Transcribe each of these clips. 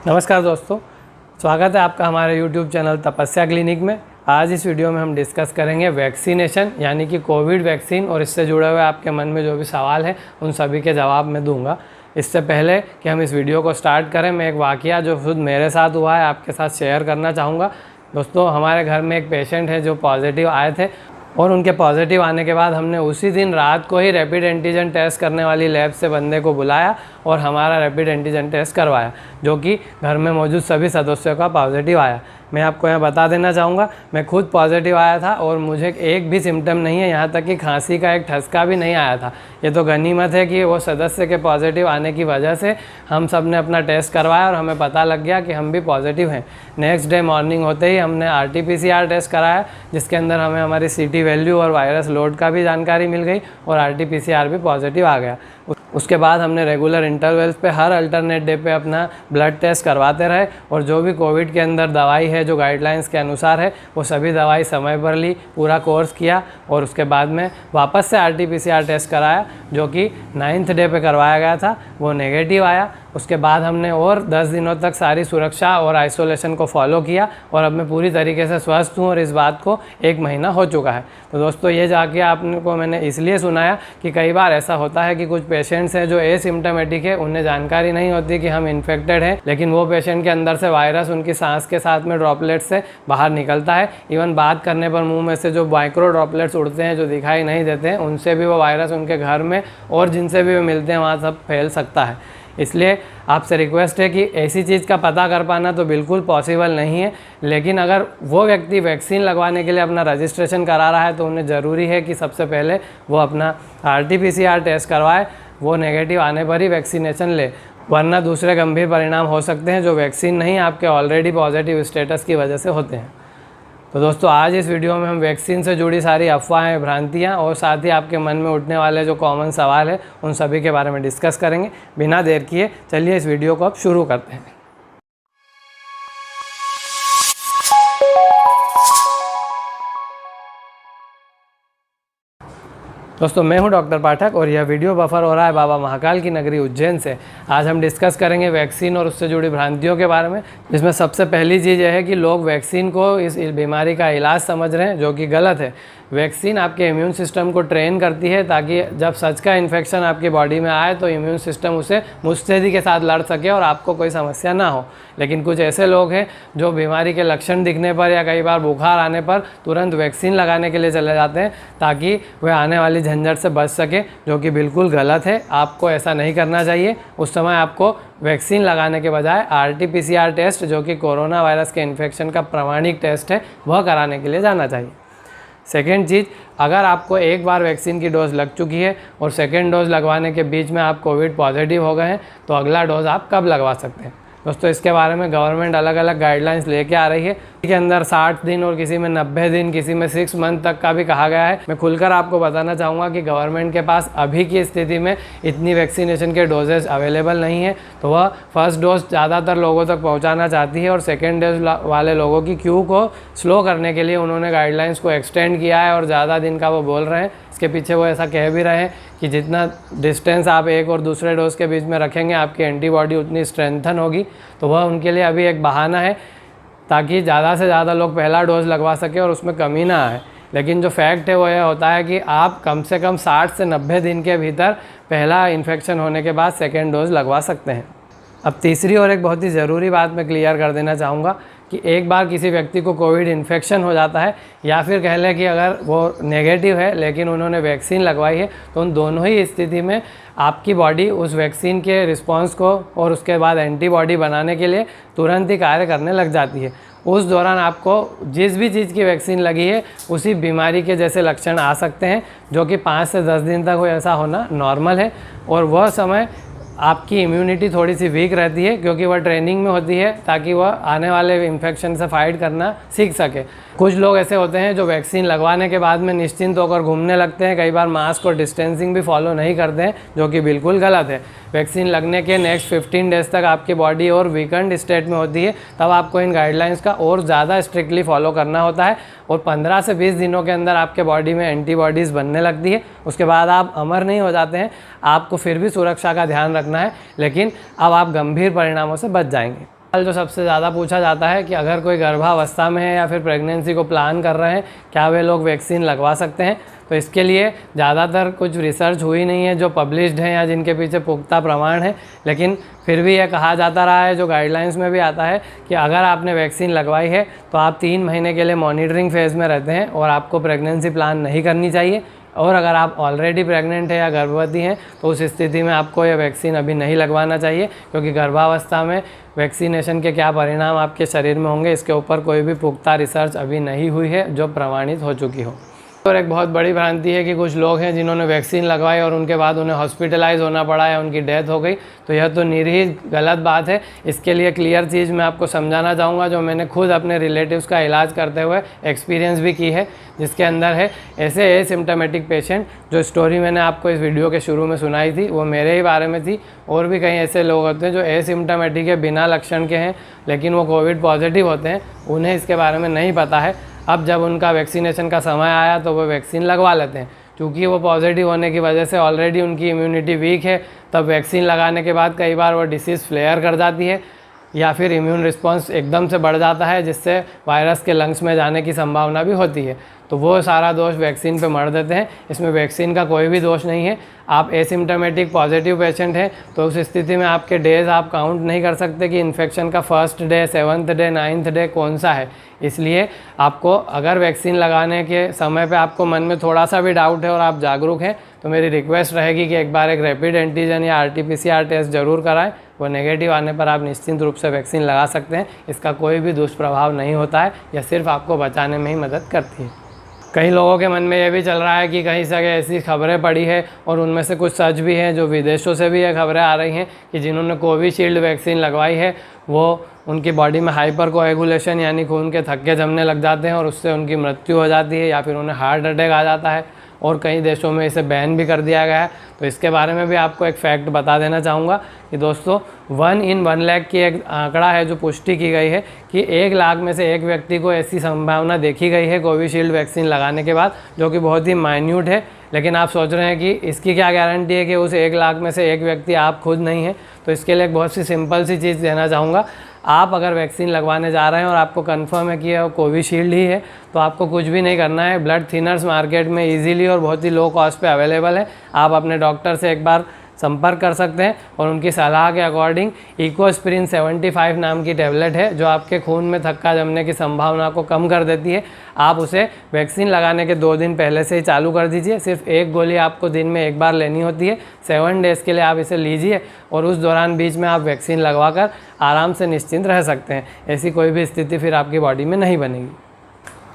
नमस्कार दोस्तों, स्वागत है आपका हमारे YouTube चैनल तपस्या क्लिनिक में। आज इस वीडियो में हम डिस्कस करेंगे वैक्सीनेशन यानी कि कोविड वैक्सीन और इससे जुड़े हुए आपके मन में जो भी सवाल है उन सभी के जवाब मैं दूंगा। इससे पहले कि हम इस वीडियो को स्टार्ट करें, मैं एक वाक़या जो खुद मेरे साथ हुआ है आपके साथ शेयर करना चाहूँगा। दोस्तों, हमारे घर में एक पेशेंट है जो पॉजिटिव आए थे और उनके पॉजिटिव आने के बाद हमने उसी दिन रात को ही रैपिड एंटीजन टेस्ट करने वाली लैब से बंदे को बुलाया और हमारा रैपिड एंटीजन टेस्ट करवाया, जो कि घर में मौजूद सभी सदस्यों का पॉजिटिव आया। मैं आपको यहाँ बता देना चाहूँगा, मैं खुद पॉजिटिव आया था और मुझे एक भी सिम्टम नहीं है, यहाँ तक कि खांसी का एक ठसका भी नहीं आया था। ये तो गनीमत है कि वो सदस्य के पॉजिटिव आने की वजह से हम सब ने अपना टेस्ट करवाया और हमें पता लग गया कि हम भी पॉजिटिव हैं। नेक्स्ट डे मॉर्निंग होते ही हमने RT-PCR टेस्ट कराया, जिसके अंदर हमें हमारी CT वैल्यू और वायरस लोड का भी जानकारी मिल गई और RT-PCR भी पॉजिटिव आ गया। उसके बाद हमने रेगुलर इंटरवल्स पे हर अल्टरनेट डे पे अपना ब्लड टेस्ट करवाते रहे और जो भी कोविड के अंदर दवाई है जो गाइडलाइंस के अनुसार है वो सभी दवाई समय पर ली, पूरा कोर्स किया और उसके बाद में वापस से RT-PCR टेस्ट कराया, जो कि 9th डे पे करवाया गया था, वो नेगेटिव आया। उसके बाद हमने और 10 दिनों तक सारी सुरक्षा और आइसोलेशन को फॉलो किया और अब मैं पूरी तरीके से स्वस्थ हूँ और इस बात को 1 महीना हो चुका है। तो दोस्तों, ये जाके आपने को मैंने इसलिए सुनाया कि कई बार ऐसा होता है कि कुछ पेशेंट्स हैं जो एसिम्प्टोमेटिक है, उन्हें जानकारी नहीं होती कि हम इन्फेक्टेड हैं, लेकिन वो पेशेंट के अंदर से वायरस उनकी सांस के साथ में ड्रॉपलेट्स से बाहर निकलता है। इवन बात करने पर मुँह में से जो माइक्रो ड्रॉपलेट्स उड़ते हैं जो दिखाई नहीं देते हैं, उनसे भी वो वायरस उनके घर में और जिनसे भी वो मिलते हैं वहाँ सब फैल सकता है। इसलिए आपसे रिक्वेस्ट है कि ऐसी चीज़ का पता कर पाना तो बिल्कुल पॉसिबल नहीं है, लेकिन अगर वो व्यक्ति वैक्सीन लगवाने के लिए अपना रजिस्ट्रेशन करा रहा है तो उन्हें ज़रूरी है कि सबसे पहले वो अपना RT-PCR टेस्ट करवाए, वो नेगेटिव आने पर ही वैक्सीनेशन ले, वरना दूसरे गंभीर परिणाम हो सकते हैं जो वैक्सीन नहीं आपके ऑलरेडी पॉजिटिव स्टेटस की वजह से होते हैं। तो दोस्तों, आज इस वीडियो में हम वैक्सीन से जुड़ी सारी अफवाहें, भ्रांतियाँ और साथ ही आपके मन में उठने वाले जो कॉमन सवाल है उन सभी के बारे में डिस्कस करेंगे। बिना देर किए चलिए इस वीडियो को अब शुरू करते हैं। दोस्तों, मैं हूं डॉक्टर पाठक और यह वीडियो बफर हो रहा है बाबा महाकाल की नगरी उज्जैन से। आज हम डिस्कस करेंगे वैक्सीन और उससे जुड़ी भ्रांतियों के बारे में, जिसमें सबसे पहली चीज़ यह है कि लोग वैक्सीन को इस बीमारी का इलाज समझ रहे हैं, जो कि गलत है। वैक्सीन आपके इम्यून सिस्टम को ट्रेन करती है ताकि जब सच का इन्फेक्शन आपकी बॉडी में आए तो इम्यून सिस्टम उसे मुस्तैदी के साथ लड़ सके और आपको कोई समस्या ना हो। लेकिन कुछ ऐसे लोग हैं जो बीमारी के लक्षण दिखने पर या कई बार बुखार आने पर तुरंत वैक्सीन लगाने के लिए चले जाते हैं ताकि वह आने वाली झंझट से बच सके, जो कि बिल्कुल गलत है। आपको ऐसा नहीं करना चाहिए। उस समय आपको वैक्सीन लगाने के बजाय RT-PCR टेस्ट, जो कि कोरोना वायरस के इन्फेक्शन का प्रमाणिक टेस्ट है, वह कराने के लिए जाना चाहिए। सेकेंड चीज़, अगर आपको एक बार वैक्सीन की डोज लग चुकी है और सेकेंड डोज लगवाने के बीच में आप कोविड पॉजिटिव हो गए हैं तो अगला डोज आप कब लगवा सकते हैं। दोस्तों, इसके बारे में गवर्नमेंट अलग अलग गाइडलाइंस लेके आ रही है। के अंदर 60 दिन और किसी में 90 दिन, किसी में 6 मंथ तक का भी कहा गया है। मैं खुलकर आपको बताना चाहूँगा कि गवर्नमेंट के पास अभी की स्थिति में इतनी वैक्सीनेशन के डोजेज अवेलेबल नहीं है, तो वह फर्स्ट डोज ज़्यादातर लोगों तक पहुँचाना चाहती है और सेकेंड डोज वाले लोगों की क्यू को स्लो करने के लिए उन्होंने गाइडलाइंस को एक्सटेंड किया है और ज़्यादा दिन का वो बोल रहे हैं। इसके पीछे वो ऐसा कह भी रहे हैं कि जितना डिस्टेंस आप एक और दूसरे डोज के बीच में रखेंगे आपकी एंटीबॉडी उतनी स्ट्रेंथन होगी। तो वह उनके लिए अभी एक बहाना है ताकि ज़्यादा से ज़्यादा लोग पहला डोज लगवा सके और उसमें कमी ना आए। लेकिन जो फैक्ट है वो यह होता है कि आप कम से कम 60 से 90 दिन के भीतर पहला इन्फेक्शन होने के बाद सेकेंड डोज लगवा सकते हैं। अब तीसरी और एक बहुत ही ज़रूरी बात मैं क्लियर कर देना चाहूँगा कि एक बार किसी व्यक्ति को कोविड इन्फेक्शन हो जाता है या फिर कह लें कि अगर वो नेगेटिव है लेकिन उन्होंने वैक्सीन लगवाई है, तो उन दोनों ही स्थिति में आपकी बॉडी उस वैक्सीन के रिस्पांस को और उसके बाद एंटीबॉडी बनाने के लिए तुरंत ही कार्य करने लग जाती है। उस दौरान आपको जिस भी चीज़ की वैक्सीन लगी है उसी बीमारी के जैसे लक्षण आ सकते हैं, जो कि 5 से 10 दिन तक ऐसा होना नॉर्मल है। और वह समय आपकी इम्यूनिटी थोड़ी सी वीक रहती है क्योंकि वह ट्रेनिंग में होती है ताकि वह आने वाले इन्फेक्शन से फाइट करना सीख सके। कुछ लोग ऐसे होते हैं जो वैक्सीन लगवाने के बाद में निश्चिंत होकर घूमने लगते हैं, कई बार मास्क और डिस्टेंसिंग भी फॉलो नहीं करते हैं, जो कि बिल्कुल गलत है। वैक्सीन लगने के नेक्स्ट 15 डेज़ तक आपकी बॉडी और वीकेंड स्टेट में होती है, तब आपको इन गाइडलाइंस का और ज़्यादा स्ट्रिक्टली फॉलो करना होता है और 15 से 20 दिनों के अंदर आपके बॉडी में एंटीबॉडीज़ बनने लगती है। उसके बाद आप अमर नहीं हो जाते हैं, आपको फिर भी सुरक्षा का ध्यान रखना है, लेकिन अब आप गंभीर परिणामों से बच जाएंगे। जो सबसे ज़्यादा पूछा जाता है कि अगर कोई गर्भावस्था में है या फिर प्रेगनेंसी को प्लान कर रहे हैं, क्या वे लोग वैक्सीन लगवा सकते हैं। तो इसके लिए ज़्यादातर कुछ रिसर्च हुई नहीं है जो पब्लिश्ड है या जिनके पीछे पुख्ता प्रमाण है, लेकिन फिर भी यह कहा जाता रहा है, जो गाइडलाइंस में भी आता है कि अगर आपने वैक्सीन लगवाई है तो आप 3 महीने के लिए मॉनिटरिंग फेज़ में रहते हैं और आपको प्रेगनेंसी प्लान नहीं करनी चाहिए। और अगर आप ऑलरेडी प्रेग्नेंट है या गर्भवती हैं तो उस स्थिति में आपको यह वैक्सीन अभी नहीं लगवाना चाहिए, क्योंकि गर्भावस्था में वैक्सीनेशन के क्या परिणाम आपके शरीर में होंगे इसके ऊपर कोई भी पुख्ता रिसर्च अभी नहीं हुई है जो प्रमाणित हो चुकी हो। और एक बहुत बड़ी भ्रांति है कि कुछ लोग हैं जिन्होंने वैक्सीन लगवाई और उनके बाद उन्हें हॉस्पिटलाइज होना पड़ा या उनकी डेथ हो गई, तो यह तो निरीह गलत बात है। इसके लिए क्लियर चीज़ मैं आपको समझाना चाहूँगा जो मैंने खुद अपने रिलेटिव्स का इलाज करते हुए एक्सपीरियंस भी की है, जिसके अंदर है ऐसे एसिम्प्टोमेटिक पेशेंट। जो स्टोरी मैंने आपको इस वीडियो के शुरू में सुनाई थी वो मेरे ही बारे में थी। और भी कई ऐसे लोग होते हैं जो एसिम्प्टोमेटिक है, बिना लक्षण के हैं, लेकिन वो कोविड पॉजिटिव होते हैं, उन्हें इसके बारे में नहीं पता है। अब जब उनका वैक्सीनेशन का समय आया तो वो वैक्सीन लगवा लेते हैं। क्योंकि वो पॉजिटिव होने की वजह से ऑलरेडी उनकी इम्यूनिटी वीक है, तब वैक्सीन लगाने के बाद कई बार वो डिसीज़ फ्लेयर कर जाती है या फिर इम्यून रिस्पॉन्स एकदम से बढ़ जाता है, जिससे वायरस के लंग्स में जाने की संभावना भी होती है। तो वो सारा दोष वैक्सीन पे मर देते हैं। इसमें वैक्सीन का कोई भी दोष नहीं है। आप एसिम्प्टोमेटिक पॉजिटिव पेशेंट हैं तो उस स्थिति में आपके डेज़ आप काउंट नहीं कर सकते कि इन्फेक्शन का 1st day, 7th day, 9th day कौन सा है। इसलिए आपको अगर वैक्सीन लगाने के समय पे आपको मन में थोड़ा सा भी डाउट है और आप जागरूक हैं तो मेरी रिक्वेस्ट रहेगी कि एक बार एक रैपिड एंटीजन या RT-PCR टेस्ट ज़रूर कराएं। वो नेगेटिव आने पर आप निश्चिंत रूप से वैक्सीन लगा सकते हैं। इसका कोई भी दुष्प्रभाव नहीं होता है, यह सिर्फ आपको बचाने में ही मदद करती है। कई लोगों के मन में ये भी चल रहा है कि कहीं से ऐसी खबरें पड़ी है और उनमें से कुछ सच भी हैं, जो विदेशों से भी ये खबरें आ रही हैं कि जिन्होंने कोविशील्ड वैक्सीन लगवाई है वो उनकी बॉडी में हाइपर कोएगुलेशन यानी खून के थक्के जमने लग जाते हैं और उससे उनकी मृत्यु हो जाती है या फिर उन्हें हार्ट अटैक आ जाता है। और कई देशों में इसे बैन भी कर दिया गया है। तो इसके बारे में भी आपको एक फैक्ट बता देना चाहूँगा कि दोस्तों 1 in 1 लाख की एक आंकड़ा है जो पुष्टि की गई है कि 1 लाख में से एक व्यक्ति को ऐसी संभावना देखी गई है कोविशील्ड वैक्सीन लगाने के बाद, जो कि बहुत ही माइन्यूट है। लेकिन आप सोच रहे हैं कि इसकी क्या गारंटी है कि उस 1 लाख में से एक व्यक्ति आप खुद नहीं है। तो इसके लिए एक बहुत सी सिंपल सी चीज़ देना चाहूँगा। आप अगर वैक्सीन लगवाने जा रहे हैं और आपको कंफर्म है कि यह कोविशील्ड ही है तो आपको कुछ भी नहीं करना है। ब्लड थिनर्स मार्केट में इजीली और बहुत ही लो कॉस्ट पे अवेलेबल है। आप अपने डॉक्टर से एक बार संपर्क कर सकते हैं और उनकी सलाह के अकॉर्डिंग इकोस्प्रिन 75 नाम की टैबलेट है जो आपके खून में थक्का जमने की संभावना को कम कर देती है। आप उसे वैक्सीन लगाने के 2 दिन पहले से ही चालू कर दीजिए। सिर्फ 1 गोली आपको दिन में 1 बार लेनी होती है। 7 डेज़ के लिए आप इसे लीजिए और उस दौरान बीच में आप वैक्सीन लगवाकर आराम से निश्चिंत रह सकते हैं। ऐसी कोई भी स्थिति फिर आपकी बॉडी में नहीं बनेगी।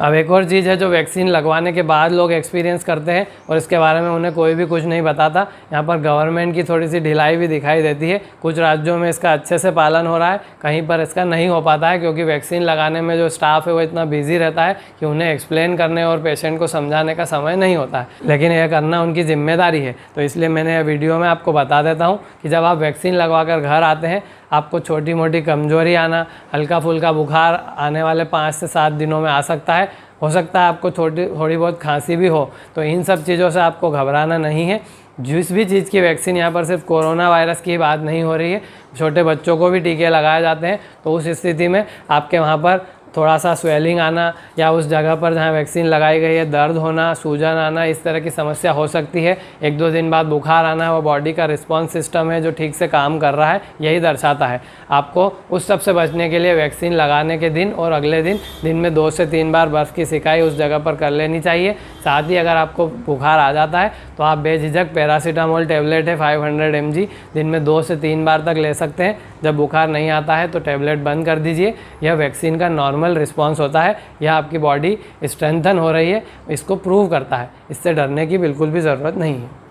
अब एक और चीज़ है जो वैक्सीन लगवाने के बाद लोग एक्सपीरियंस करते हैं और इसके बारे में उन्हें कोई भी कुछ नहीं बताता। यहाँ पर गवर्नमेंट की थोड़ी सी ढिलाई भी दिखाई देती है। कुछ राज्यों में इसका अच्छे से पालन हो रहा है, कहीं पर इसका नहीं हो पाता है, क्योंकि वैक्सीन लगाने में जो स्टाफ है वो इतना बिजी रहता है कि उन्हें एक्सप्लेन करने और पेशेंट को समझाने का समय नहीं होता है। लेकिन यह करना उनकी जिम्मेदारी है। तो इसलिए मैंने यह वीडियो में आपको बता देता हूँ कि जब आप वैक्सीन लगवा कर घर आते हैं, आपको छोटी मोटी कमजोरी आना, हल्का फुल्का बुखार आने वाले 5 से 7 दिनों में आ सकता है। हो सकता है आपको थोड़ी बहुत खांसी भी हो। तो इन सब चीज़ों से आपको घबराना नहीं है। जिस भी चीज़ की वैक्सीन, यहाँ पर सिर्फ कोरोना वायरस की बात नहीं हो रही है, छोटे बच्चों को भी टीके लगाए जाते हैं। तो उस स्थिति में आपके वहाँ पर थोड़ा सा स्वेलिंग आना या उस जगह पर जहाँ वैक्सीन लगाई गई है दर्द होना, सूजन आना, इस तरह की समस्या हो सकती है। 1-2 दिन बाद बुखार आना, वो बॉडी का रिस्पॉन्स सिस्टम है जो ठीक से काम कर रहा है, यही दर्शाता है। आपको उस सब से बचने के लिए वैक्सीन लगाने के दिन और अगले दिन में 2 से 3 बार बर्फ़ की सिकाई उस जगह पर कर लेनी चाहिए। साथ ही अगर आपको बुखार आ जाता है तो आप बेझिझक पैरासीटामोल टैबलेट है 500 mg दिन में 2 से 3 बार तक ले सकते हैं। जब बुखार नहीं आता है तो टैबलेट बंद कर दीजिए। यह वैक्सीन का नॉर्मल रिस्पॉन्स होता है। यह आपकी बॉडी स्ट्रेंथन हो रही है, इसको प्रूव करता है। इससे डरने की बिल्कुल भी ज़रूरत नहीं है।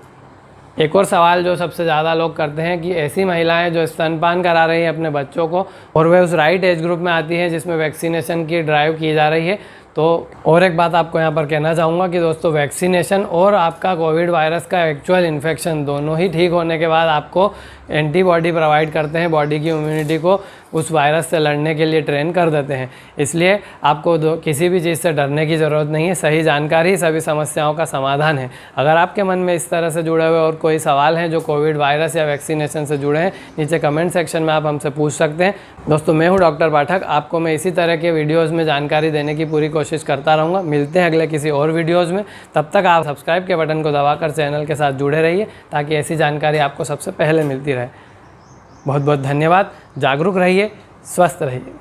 एक और सवाल जो सबसे ज़्यादा लोग करते हैं कि ऐसी महिलाएं जो स्तनपान करा रही हैं अपने बच्चों को और वे उस राइट एज ग्रुप में आती हैं जिसमें वैक्सीनेशन की ड्राइव की जा रही है, तो और एक बात आपको यहाँ पर कहना चाहूँगा कि दोस्तों वैक्सीनेशन और आपका कोविड वायरस का एक्चुअल इन्फेक्शन दोनों ही ठीक होने के बाद आपको एंटीबॉडी प्रोवाइड करते हैं, बॉडी की इम्यूनिटी को उस वायरस से लड़ने के लिए ट्रेन कर देते हैं। इसलिए आपको किसी भी चीज़ से डरने की ज़रूरत नहीं है। सही जानकारी ही सभी समस्याओं का समाधान है। अगर आपके मन में इस तरह से जुड़े हुए और कोई सवाल हैं जो कोविड वायरस या वैक्सीनेशन से जुड़े हैं, नीचे कमेंट सेक्शन में आप हमसे पूछ सकते हैं। दोस्तों, मैं हूँ डॉक्टर पाठक। आपको मैं इसी तरह के वीडियोज़ में जानकारी देने की पूरी कोशिश करता रहूँगा। मिलते हैं अगले किसी और वीडियोज़ में। तब तक आप सब्सक्राइब के बटन को दबाकर चैनल के साथ जुड़े रहिए ताकि ऐसी जानकारी आपको सबसे पहले मिलती रहे। बहुत बहुत धन्यवाद। जागरूक रहिए, स्वस्थ रहिए।